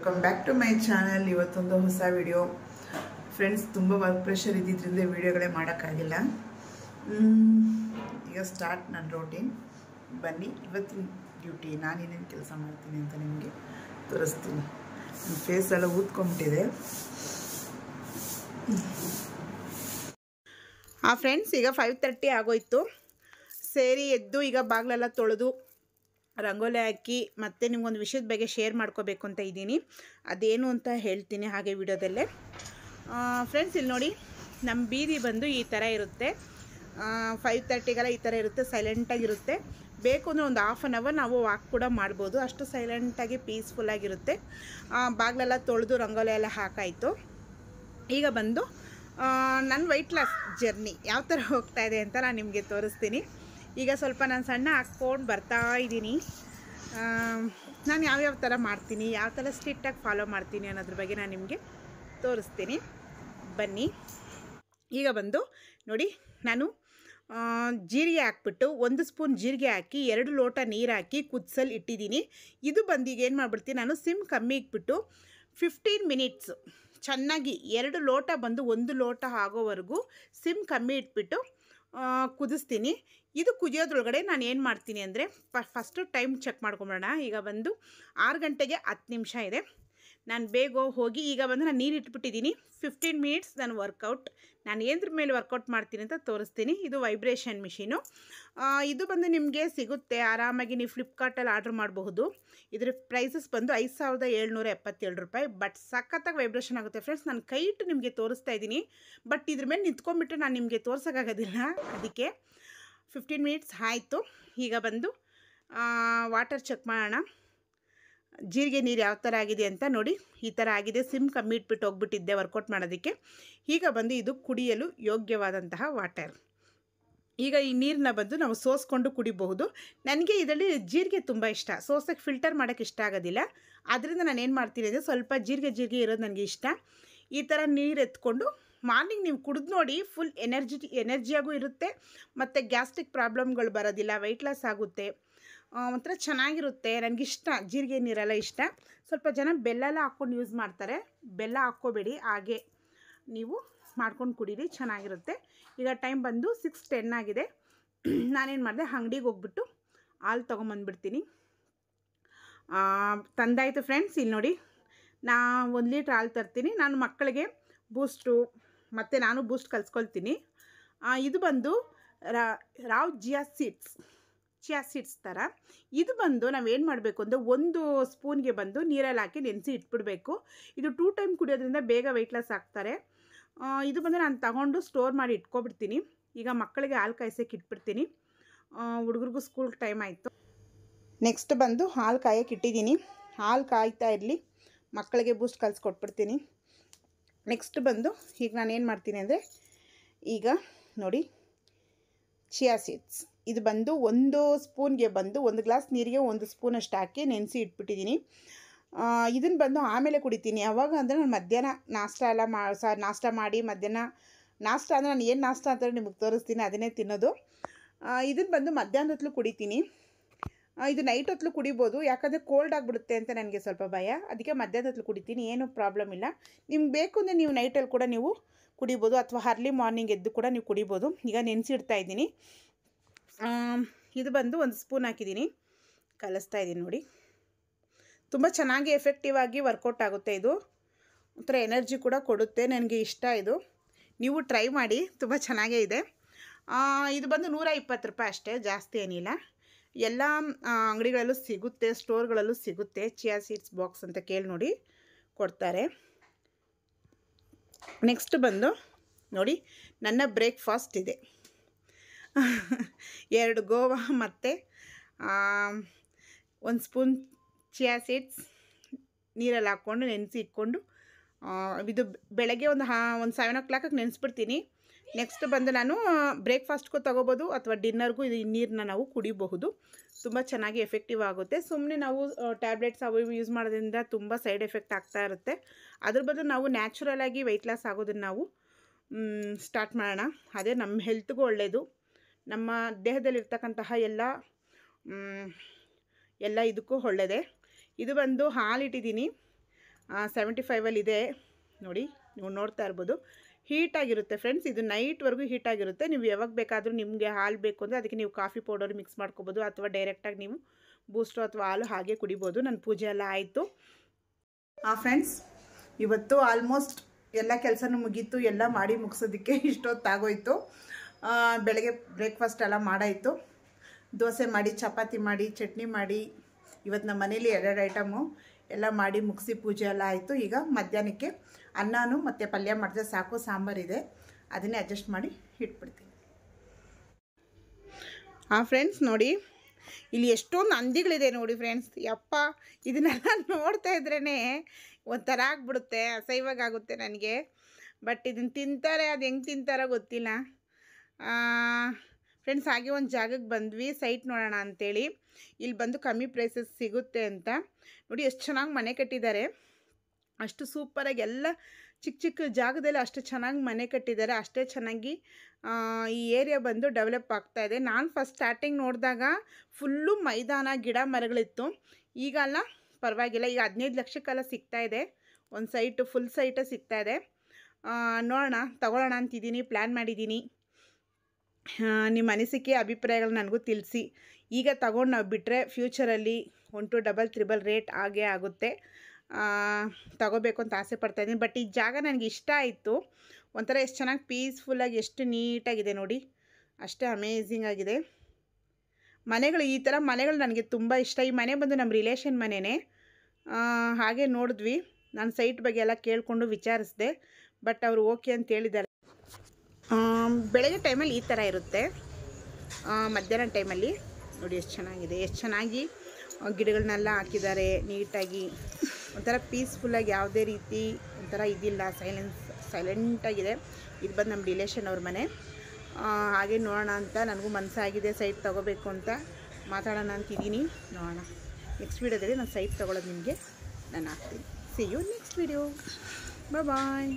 Welcome back to my channel. ಇವತ್ತೊಂದು ಹೊಸ video friends. ತುಂಬ ವರ್ಕ್ ಪ್ರೆಷರ್ ಇದ್ದಿದ್ದರಿಂದ ವಿಡಿಯೋಗಳೇ ಮಾಡೋಕ್ಕಾಗಿಲ್ಲ. ಈಗ ಸ್ಟಾರ್ಟ್ ನನ್ನ ರೂಟೀನ್. ಬನ್ನಿ ಇವತ್ತಿನ ಡ್ಯೂಟಿ ನಾನೇನೇನು ಕೆಲಸ ಮಾಡ್ತೀನಿ ಅಂತ ನಿಮಗೆ ತೋರಿಸ್ತೀನಿ. ನನ್ನ ಫೇಸ್ ಎಲ್ಲ ಊದ್ಕೊಂಬಿಟ್ಟಿದೆ. ಫ್ರೆಂಡ್ಸ್, ಈಗ 5:30 ಆಗೋಯ್ತು. ಸೇರಿ ಎದ್ದು ಈಗ ಬಾಗಿಲೆಲ್ಲ ತೊಳೆದು ರಂಗೋಲಿ ಹಾಕಿ ಮತ್ತೆ ನಿಮ್ಗೊಂದು ವಿಷಯದ ಬಗ್ಗೆ ಶೇರ್ ಮಾಡ್ಕೋಬೇಕು ಅಂತ ಇದ್ದೀನಿ. ಅದೇನು ಅಂತ ಹೇಳ್ತೀನಿ ಹಾಗೆ ವಿಡಿಯೋದಲ್ಲೇ. ಫ್ರೆಂಡ್ಸ್, ಇಲ್ಲಿ ನೋಡಿ, ನಮ್ಮ ಬೀದಿ ಬಂದು ಈ ಥರ ಇರುತ್ತೆ. 5:30ಗೆಲ್ಲ ಈ ಥರ ಇರುತ್ತೆ, ಸೈಲೆಂಟಾಗಿರುತ್ತೆ. ಬೇಕು ಅಂದರೆ ಒಂದು ಹಾಫ್ ಆನ್ ಅವರ್ ನಾವು ವಾಕ್ ಕೂಡ ಮಾಡ್ಬೋದು. ಅಷ್ಟು ಸೈಲೆಂಟಾಗಿ ಪೀಸ್ಫುಲ್ಲಾಗಿರುತ್ತೆ. ಬಾಗಿಲೆಲ್ಲ ತೊಳೆದು ರಂಗೋಲಿ ಎಲ್ಲ ಹಾಕಾಯಿತು. ಈಗ ಬಂದು ನನ್ನ ವೆಯ್ಟ್ ಲಾಸ್ ಜರ್ನಿ ಯಾವ ಥರ ಹೋಗ್ತಾ ಇದೆ ಅಂತ ನಾನು ನಿಮಗೆ ತೋರಿಸ್ತೀನಿ. ಈಗ ಸ್ವಲ್ಪ ನಾನು ಸಣ್ಣ ಹಾಕ್ಕೊಂಡು ಬರ್ತಾ ಇದ್ದೀನಿ. ನಾನು ಯಾವ್ಯಾವ ಥರ ಮಾಡ್ತೀನಿ, ಯಾವ ಥರ ಸ್ಟ್ರಿಕ್ಟಾಗಿ ಫಾಲೋ ಮಾಡ್ತೀನಿ ಅನ್ನೋದ್ರ ಬಗ್ಗೆ ನಾನು ನಿಮಗೆ ತೋರಿಸ್ತೀನಿ. ಬನ್ನಿ. ಈಗ ಬಂದು ನೋಡಿ, ನಾನು ಜೀರಿಗೆ ಹಾಕ್ಬಿಟ್ಟು 1 ಸ್ಪೂನ್ ಜೀರಿಗೆ ಹಾಕಿ 2 ಲೋಟ ನೀರು ಹಾಕಿ ಕುದಿಸಲು ಇಟ್ಟಿದ್ದೀನಿ. ಇದು ಬಂದು ಈಗ ಏನು ಮಾಡ್ಬಿಡ್ತೀನಿ, ನಾನು ಸಿಮ್ ಕಮ್ಮಿ ಇಟ್ಬಿಟ್ಟು 15 ಮಿನಿಟ್ಸು ಚೆನ್ನಾಗಿ 2 ಲೋಟ ಬಂದು 1 ಲೋಟ ಆಗೋವರೆಗೂ ಸಿಮ್ ಕಮ್ಮಿ ಇಟ್ಬಿಟ್ಟು ಕುದಿಸ್ತೀನಿ. ಇದು ಕುದಿಯೋದ್ರೊಳಗಡೆ ನಾನು ಏನು ಮಾಡ್ತೀನಿ ಅಂದರೆ, ಫಸ್ಟು ಟೈಮ್ ಚೆಕ್ ಮಾಡ್ಕೊಂಬಿಡೋಣ. ಈಗ ಬಂದು 6 ಗಂಟೆಗೆ 10 ನಿಮಿಷ ಇದೆ. ನಾನು ಬೇಗ ಹೋಗಿ ಈಗ ಬಂದು ನಾನು ನೀರು ಇಟ್ಬಿಟ್ಟಿದ್ದೀನಿ. 15 ಮಿನಿಟ್ಸ್ ನಾನು ವರ್ಕೌಟ್. ನಾನು ಏನದ್ರ ಮೇಲೆ ವರ್ಕೌಟ್ ಮಾಡ್ತೀನಿ ಅಂತ ತೋರಿಸ್ತೀನಿ. ಇದು ವೈಬ್ರೇಷನ್ ಮಿಷಿನು. ಇದು ಬಂದು ನಿಮಗೆ ಸಿಗುತ್ತೆ ಆರಾಮಾಗಿ. ನೀವು ಫ್ಲಿಪ್ಕಾರ್ಟಲ್ಲಿ ಆರ್ಡ್ರ್ ಮಾಡಬಹುದು. ಇದ್ರ ಪ್ರೈಸಸ್ ಬಂದು 5,777 ರೂಪಾಯಿ. ಬಟ್ ಸಖತ್ತಾಗಿ ವೈಬ್ರೇಷನ್ ಆಗುತ್ತೆ ಫ್ರೆಂಡ್ಸ್. ನಾನು ಕೈ ಇಟ್ಟು ನಿಮಗೆ ತೋರಿಸ್ತಾ ಇದ್ದೀನಿ. ಬಟ್ ಇದ್ರ ಮೇಲೆ ನಿಂತ್ಕೊಂಡ್ಬಿಟ್ಟು ನಾನು ನಿಮಗೆ ತೋರ್ಸೋಕ್ಕಾಗೋದಿಲ್ಲ. ಅದಕ್ಕೆ 15 ಮಿನಿಟ್ಸ್ ಆಯಿತು. ಈಗ ಬಂದು ವಾಟರ್ ಚೆಕ್ ಮಾಡೋಣ. ಜೀರಿಗೆ ನೀರು ಯಾವ ಥರ ಆಗಿದೆ ಅಂತ ನೋಡಿ. ಈ ಥರ ಆಗಿದೆ. ಸಿಮ್ ಕಮ್ಮಿ ಇಟ್ಬಿಟ್ಟು ಹೋಗ್ಬಿಟ್ಟಿದ್ದೆ ವರ್ಕೌಟ್ ಮಾಡೋದಕ್ಕೆ. ಈಗ ಬಂದು ಇದು ಕುಡಿಯಲು ಯೋಗ್ಯವಾದಂತಹ ವಾಟರ್. ಈಗ ಈ ನೀರನ್ನ ಬಂದು ನಾವು ಸೋಸ್ಕೊಂಡು ಕುಡಿಬಹುದು. ನನಗೆ ಇದರಲ್ಲಿ ಜೀರಿಗೆ ತುಂಬ ಇಷ್ಟ. ಸೋಸೋಕ್ಕೆ ಫಿಲ್ಟರ್ ಮಾಡೋಕ್ಕೆ ಇಷ್ಟ ಆಗೋದಿಲ್ಲ. ಆದ್ದರಿಂದ ನಾನು ಏನು ಮಾಡ್ತೀನಿ ಅಂದರೆ, ಸ್ವಲ್ಪ ಜೀರಿಗೆ ಇರೋದು ನನಗೆ ಇಷ್ಟ. ಈ ಥರ ನೀರು ಎತ್ಕೊಂಡು ಮಾರ್ನಿಂಗ್ ನೀವು ಕುಡಿದು ನೋಡಿ. ಫುಲ್ ಎನರ್ಜಿಯಾಗೂ ಇರುತ್ತೆ. ಮತ್ತು ಗ್ಯಾಸ್ಟ್ರಿಕ್ ಪ್ರಾಬ್ಲಮ್ಗಳು ಬರೋದಿಲ್ಲ. ವೆಯ್ಟ್ ಲಾಸ್ ಆಗುತ್ತೆ. ಒಂಥರ ಚೆನ್ನಾಗಿರುತ್ತೆ. ನನಗಿಷ್ಟ ಜೀರಿಗೆ ನೀರೆಲ್ಲ ಇಷ್ಟ. ಸ್ವಲ್ಪ ಜನ ಬೆಲ್ಲ ಎಲ್ಲ ಹಾಕ್ಕೊಂಡು ಯೂಸ್ ಮಾಡ್ತಾರೆ. ಬೆಲ್ಲ ಹಾಕ್ಕೋಬೇಡಿ, ಹಾಗೆ ನೀವು ಮಾಡ್ಕೊಂಡು ಕುಡೀರಿ, ಚೆನ್ನಾಗಿರುತ್ತೆ. ಈಗ ಟೈಮ್ ಬಂದು 6:10 ಆಗಿದೆ. ನಾನೇನು ಮಾಡಿದೆ, ಅಂಗಡಿಗೆ ಹೋಗ್ಬಿಟ್ಟು ಹಾಲು ತೊಗೊಂಬಂದ್ಬಿಡ್ತೀನಿ. ತಂದಾಯಿತು ಫ್ರೆಂಡ್ಸ್. ಇಲ್ಲಿ ನೋಡಿ, ನಾನು 1 ಲೀಟ್ರ್ ಹಾಲು ತರ್ತೀನಿ. ನಾನು ಮಕ್ಕಳಿಗೆ ಬೂಸ್ಟು ಮತ್ತು ನಾನು ಬೂಸ್ಟ್ ಕಲಿಸ್ಕೊಳ್ತೀನಿ. ಇದು ಬಂದು ರಾವ್ ಚಿಯಾ ಸೀಡ್ಸ್ ಥರ. ಇದು ಬಂದು ನಾವೇನು ಮಾಡಬೇಕು ಅಂದರೆ, 1 ಸ್ಪೂನ್ಗೆ ಬಂದು ನೀರಲ್ಲಿ ಹಾಕಿ ನೆನೆಸಿ ಇಟ್ಬಿಡಬೇಕು. ಇದು 2 ಟೈಮ್ ಕುಡಿಯೋದ್ರಿಂದ ಬೇಗ ವೆಯ್ಟ್ ಲಾಸ್ ಆಗ್ತಾರೆ. ಇದು ಬಂದು ನಾನು ತಗೊಂಡು ಸ್ಟೋರ್ ಮಾಡಿ ಇಟ್ಕೊಬಿಡ್ತೀನಿ. ಈಗ ಮಕ್ಕಳಿಗೆ ಹಾಲು ಕಾಯಿಸೋಕೆ ಇಟ್ಬಿಡ್ತೀನಿ. ಹುಡುಗರಿಗೂ ಸ್ಕೂಲ್ ಟೈಮ್ ಆಯಿತು. ನೆಕ್ಸ್ಟ್ ಬಂದು ಹಾಲು ಕಾಯೋಕೆ ಇಟ್ಟಿದ್ದೀನಿ. ಹಾಲು ಕಾಯ್ತಾ ಇರಲಿ, ಮಕ್ಕಳಿಗೆ ಬೂಸ್ಟ್ ಕಲಿಸ್ಕೊಟ್ಬಿಡ್ತೀನಿ. ನೆಕ್ಸ್ಟ್ ಬಂದು ಈಗ ನಾನು ಏನು ಮಾಡ್ತೀನಿ ಅಂದರೆ, ಈಗ ನೋಡಿ, ಚಿಯಾ ಸೀಡ್ಸ್ ಇದು ಬಂದು 1 ಸ್ಪೂನ್ಗೆ ಬಂದು 1 ಗ್ಲಾಸ್ ನೀರಿಗೆ 1 ಸ್ಪೂನಷ್ಟು ಹಾಕಿ ನೆನೆಸಿ ಇಟ್ಬಿಟ್ಟಿದ್ದೀನಿ. ಇದನ್ನು ಬಂದು ಆಮೇಲೆ ಕುಡಿತೀನಿ. ಯಾವಾಗ ಅಂದರೆ, ನಾನು ಮಧ್ಯಾಹ್ನ ನಾಷ್ಟ ಮಾಡಿ ಮಧ್ಯಾಹ್ನ ನಾಷ್ಟ ಅಂದರೆ, ನಾನು ಏನು ನಾಷ್ಟ ಅಂತ ನಿಮಗೆ ತೋರಿಸ್ತೀನಿ, ಅದನ್ನೇ ತಿನ್ನೋದು. ಇದನ್ನು ಬಂದು ಮಧ್ಯಾಹ್ನದ ಹೊತ್ತಲು ಕುಡಿತೀನಿ. ಇದು ನೈಟ್ ಹೊತ್ತಲು ಕುಡಿಬೋದು. ಯಾಕಂದರೆ ಕೋಲ್ಡ್ ಆಗಿಬಿಡುತ್ತೆ ಅಂತ ನನಗೆ ಸ್ವಲ್ಪ ಭಯ. ಅದಕ್ಕೆ ಮಧ್ಯಾಹ್ನದ ಹೊತ್ತಲು ಕುಡಿತೀನಿ. ಏನೂ ಪ್ರಾಬ್ಲಮ್ ಇಲ್ಲ. ನಿಮ್ಗೆ ಬೇಕು ಅಂದರೆ ನೀವು ನೈಟಲ್ಲಿ ಕೂಡ ನೀವು ಕುಡಿಬೋದು, ಅಥವಾ ಅರ್ಲಿ ಮಾರ್ನಿಂಗ್ ಎದ್ದು ಕೂಡ ನೀವು ಕುಡಿಬೋದು. ಈಗ ನೆನೆಸಿಡ್ತಾ ಇದ್ದೀನಿ. ಇದು ಬಂದು 1 ಸ್ಪೂನ್ ಹಾಕಿದ್ದೀನಿ, ಕಲಿಸ್ತಾ ಇದ್ದೀನಿ ನೋಡಿ. ತುಂಬ ಚೆನ್ನಾಗಿ ಎಫೆಕ್ಟಿವ್ ಆಗಿ ವರ್ಕೌಟ್ ಆಗುತ್ತೆ. ಇದು ಒಂಥರ ಎನರ್ಜಿ ಕೂಡ ಕೊಡುತ್ತೆ. ನನಗೆ ಇಷ್ಟ ಇದು. ನೀವು ಟ್ರೈ ಮಾಡಿ, ತುಂಬ ಚೆನ್ನಾಗೇ ಇದೆ. ಇದು ಬಂದು 120 ರೂಪಾಯಿ ಅಷ್ಟೇ, ಜಾಸ್ತಿ ಏನಿಲ್ಲ. ಎಲ್ಲ ಅಂಗಡಿಗಳಲ್ಲೂ ಸಿಗುತ್ತೆ, ಸ್ಟೋರ್ಗಳಲ್ಲೂ ಸಿಗುತ್ತೆ. ಚಿಯಾ ಸೀಡ್ಸ್ ಬಾಕ್ಸ್ ಅಂತ ಕೇಳಿ ನೋಡಿ, ಕೊಡ್ತಾರೆ. ನೆಕ್ಸ್ಟ್ ಬಂದು ನೋಡಿ, ನನ್ನ ಬ್ರೇಕ್ಫಾಸ್ಟ್ ಇದೆ. 2 ಗೋವಾ ಮತ್ತು 1 ಸ್ಪೂನ್ ಚಿಯಾ ಸೀಡ್ಸ್ ನೀರಲ್ಲಿ ಹಾಕ್ಕೊಂಡು ನೆನೆಸಿ ಇಟ್ಕೊಂಡು, ಇದು ಬೆಳಗ್ಗೆ ಒಂದು 7 o'clock ನೆನೆಸ್ಬಿಡ್ತೀನಿ. ನೆಕ್ಸ್ಟ್ ಬಂದು ನಾನು ಬ್ರೇಕ್ಫಾಸ್ಟ್ಗೂ ತೊಗೋಬೋದು, ಅಥವಾ ಡಿನ್ನರ್ಗೂ ಈ ನೀರನ್ನ ನಾವು ಕುಡಿಬಹುದು. ತುಂಬ ಚೆನ್ನಾಗಿ ಎಫೆಕ್ಟಿವ್ ಆಗುತ್ತೆ. ಸುಮ್ಮನೆ ನಾವು ಟ್ಯಾಬ್ಲೆಟ್ಸ್ ಅವು ಇವು ಯೂಸ್ ಮಾಡೋದ್ರಿಂದ ತುಂಬ ಸೈಡ್ ಎಫೆಕ್ಟ್ ಆಗ್ತಾ ಇರುತ್ತೆ. ಅದ್ರ ಬದಲು ನಾವು ನ್ಯಾಚುರಲಾಗಿ ವೆಯ್ಟ್ ಲಾಸ್ ಆಗೋದನ್ನು ನಾವು ಸ್ಟಾರ್ಟ್ ಮಾಡೋಣ. ಅದೇ ನಮ್ಮ ಹೆಲ್ತ್ಗೂ ಒಳ್ಳೆಯದು. ನಮ್ಮ ದೇಹದಲ್ಲಿರ್ತಕ್ಕಂತಹ ಎಲ್ಲ ಇದಕ್ಕೂ ಒಳ್ಳೆಯದೇ. ಇದು ಬಂದು ಹಾಲು ಇಟ್ಟಿದ್ದೀನಿ. 75 ನೋಡಿ, ನೀವು ನೋಡ್ತಾ ಇರ್ಬೋದು. ಹೀಟಾಗಿರುತ್ತೆ ಫ್ರೆಂಡ್ಸ್, ಇದು ನೈಟ್ವರೆಗೂ ಹೀಟಾಗಿರುತ್ತೆ. ನೀವು ಯಾವಾಗ ಬೇಕಾದರೂ ನಿಮಗೆ ಹಾಲು ಬೇಕು ಅಂದರೆ ಅದಕ್ಕೆ ನೀವು ಕಾಫಿ ಪೌಡರ್ ಮಿಕ್ಸ್ ಮಾಡ್ಕೋಬೋದು, ಅಥವಾ ಡೈರೆಕ್ಟಾಗಿ ನೀವು ಬೂಸ್ಟು ಅಥವಾ ಹಾಲು ಹಾಗೆ ಕುಡಿಬೋದು. ನನ್ನ ಪೂಜೆ ಎಲ್ಲ ಆಯಿತು. ಫ್ರೆಂಡ್ಸ್, ಇವತ್ತು ಆಲ್ಮೋಸ್ಟ್ ಎಲ್ಲ ಕೆಲಸನೂ ಮುಗೀತು. ಎಲ್ಲ ಮಾಡಿ ಮುಗಿಸೋದಕ್ಕೆ ಇಷ್ಟೊತ್ತಾಗೋಯ್ತು. ಬೆಳಗ್ಗೆ ಬ್ರೇಕ್ಫಾಸ್ಟ್ ಎಲ್ಲ ಮಾಡಾಯಿತು. ದೋಸೆ ಮಾಡಿ, ಚಪಾತಿ ಮಾಡಿ, ಚಟ್ನಿ ಮಾಡಿ, ಇವತ್ತು ನಮ್ಮ ಮನೇಲಿ 2 ಐಟಮು ಎಲ್ಲ ಮಾಡಿ ಮುಗಿಸಿ ಪೂಜೆ ಎಲ್ಲ ಆಯಿತು. ಈಗ ಮಧ್ಯಾಹ್ನಕ್ಕೆ ಅನ್ನನೂ ಮತ್ತು ಪಲ್ಯ ಮಾಡಿದ್ರೆ ಸಾಕು, ಸಾಂಬಾರಿದೆ, ಅದನ್ನೇ ಅಡ್ಜಸ್ಟ್ ಮಾಡಿ ಇಟ್ಬಿಡ್ತೀನಿ. ಫ್ರೆಂಡ್ಸ್ ನೋಡಿ, ಇಲ್ಲಿ ಎಷ್ಟೊಂದು ಹಂದಿಗಳಿದೆ ನೋಡಿ ಫ್ರೆಂಡ್ಸ್. ಯಪ್ಪ, ಇದನ್ನೆಲ್ಲ ನೋಡ್ತಾ ಇದ್ರೇ ಒಂಥರ ಆಗ್ಬಿಡುತ್ತೆ, ಅಸಹ್ಯವಾಗುತ್ತೆ ನನಗೆ. ಬಟ್ ಇದನ್ನು ತಿಂತಾರೆ, ಅದು ಹೆಂಗೆ ತಿಂತಾರೋ ಗೊತ್ತಿಲ್ಲ ಫ್ರೆಂಡ್ಸ್. ಹಾಗೆ ಒಂದು ಜಾಗಕ್ಕೆ ಬಂದ್ವಿ, ಸೈಟ್ ನೋಡೋಣ ಅಂಥೇಳಿ. ಇಲ್ಲಿ ಬಂದು ಕಮ್ಮಿ ಪ್ರೈಸಸ್ ಸಿಗುತ್ತೆ ಅಂತ. ನೋಡಿ ಎಷ್ಟು ಚೆನ್ನಾಗಿ ಮನೆ ಕಟ್ಟಿದ್ದಾರೆ, ಅಷ್ಟು ಸೂಪರಾಗಿ ಎಲ್ಲ ಚಿಕ್ಕ ಚಿಕ್ಕ ಜಾಗದಲ್ಲಿ ಅಷ್ಟು ಚೆನ್ನಾಗಿ ಮನೆ ಕಟ್ಟಿದ್ದಾರೆ. ಅಷ್ಟೇ ಚೆನ್ನಾಗಿ ಈ ಏರಿಯಾ ಬಂದು ಡೆವಲಪ್ ಆಗ್ತಾಯಿದೆ. ನಾನು ಫಸ್ಟ್ ಸ್ಟಾರ್ಟಿಂಗ್ ನೋಡಿದಾಗ ಫುಲ್ಲು ಮೈದಾನ, ಗಿಡ ಮರಗಳಿತ್ತು. ಈಗ ಅಲ್ಲ, ಪರವಾಗಿಲ್ಲ, ಈಗ 15 ಲಕ್ಷಕ್ಕೆಲ್ಲ ಸಿಗ್ತಾಯಿದೆ. ಒಂದು ಸೈಟು, ಫುಲ್ ಸೈಟೇ ಸಿಗ್ತಾಯಿದೆ. ನೋಡೋಣ, ತಗೊಳ್ಳೋಣ ಅಂತಿದ್ದೀನಿ, ಪ್ಲ್ಯಾನ್ ಮಾಡಿದ್ದೀನಿ. ನಿಮ್ಮ ಅನಿಸಿಕೆ ಅಭಿಪ್ರಾಯಗಳು ನನಗೂ ತಿಳಿಸಿ. ಈಗ ತಗೊಂಡು ನಾವು ಬಿಟ್ಟರೆ ಫ್ಯೂಚರಲ್ಲಿ 1 to 3 ರೇಟ್ ಆಗೇ ಆಗುತ್ತೆ. ತಗೋಬೇಕು ಅಂತ ಆಸೆ ಪಡ್ತಾಯಿದ್ದೀನಿ. ಬಟ್ ಈ ಜಾಗ ನನಗೆ ಇಷ್ಟ ಆಯಿತು. ಒಂಥರ ಎಷ್ಟು ಚೆನ್ನಾಗಿ ಪೀಸ್ಫುಲ್ಲಾಗಿ, ಎಷ್ಟು ನೀಟಾಗಿದೆ ನೋಡಿ, ಅಷ್ಟೇ ಅಮೇಝಿಂಗ್ ಆಗಿದೆ. ಮನೆಗಳು, ಈ ಥರ ಮನೆಗಳು ನನಗೆ ತುಂಬ ಇಷ್ಟ. ಈ ಮನೆ ಬಂದು ನಮ್ಮ ರಿಲೇಷನ್ ಮನೆಯೇ. ಹಾಗೆ ನೋಡಿದ್ವಿ, ನಾನು ಸೈಟ್ ಬಗ್ಗೆ ಎಲ್ಲ ಕೇಳಿಕೊಂಡು ವಿಚಾರಿಸಿದೆ. ಬಟ್ ಅವರು ಓಕೆ ಅಂತ ಹೇಳಿದ್ದಾರೆ. ಬೆಳಗ್ಗೆ ಟೈಮಲ್ಲಿ ಈ ಥರ ಇರುತ್ತೆ, ಮಧ್ಯಾಹ್ನ ಟೈಮಲ್ಲಿ ನೋಡಿ ಎಷ್ಟು ಚೆನ್ನಾಗಿದೆ, ಎಷ್ಟು ಚೆನ್ನಾಗಿ ಗಿಡಗಳನ್ನೆಲ್ಲ ಹಾಕಿದ್ದಾರೆ ನೀಟಾಗಿ. ಒಂಥರ ಪೀಸ್ಫುಲ್ಲಾಗಿ, ಯಾವುದೇ ರೀತಿ ಒಂಥರ ಇದಿಲ್ಲ, ಸೈಲೆಂಟಾಗಿದೆ. ಇದು ಬಂದು ನಮ್ಮ ರಿಲೇಷನ್ ಅವ್ರ ಮನೆ. ಹಾಗೆ ನೋಡೋಣ ಅಂತ ನನಗೂ ಮನಸ್ಸಾಗಿದೆ, ಸೈಟ್ ತೊಗೋಬೇಕು ಅಂತ. ಮಾತಾಡೋಣ ಅಂತಿದ್ದೀನಿ, ನೋಡೋಣ. ನೆಕ್ಸ್ಟ್ ವೀಡಿಯೋದಲ್ಲಿ ನಾನು ಸೈಟ್ ತೊಗೊಳೋದು ನಿಮಗೆ ನಾನು ಹಾಕ್ತೀನಿ. See you next video. Bye.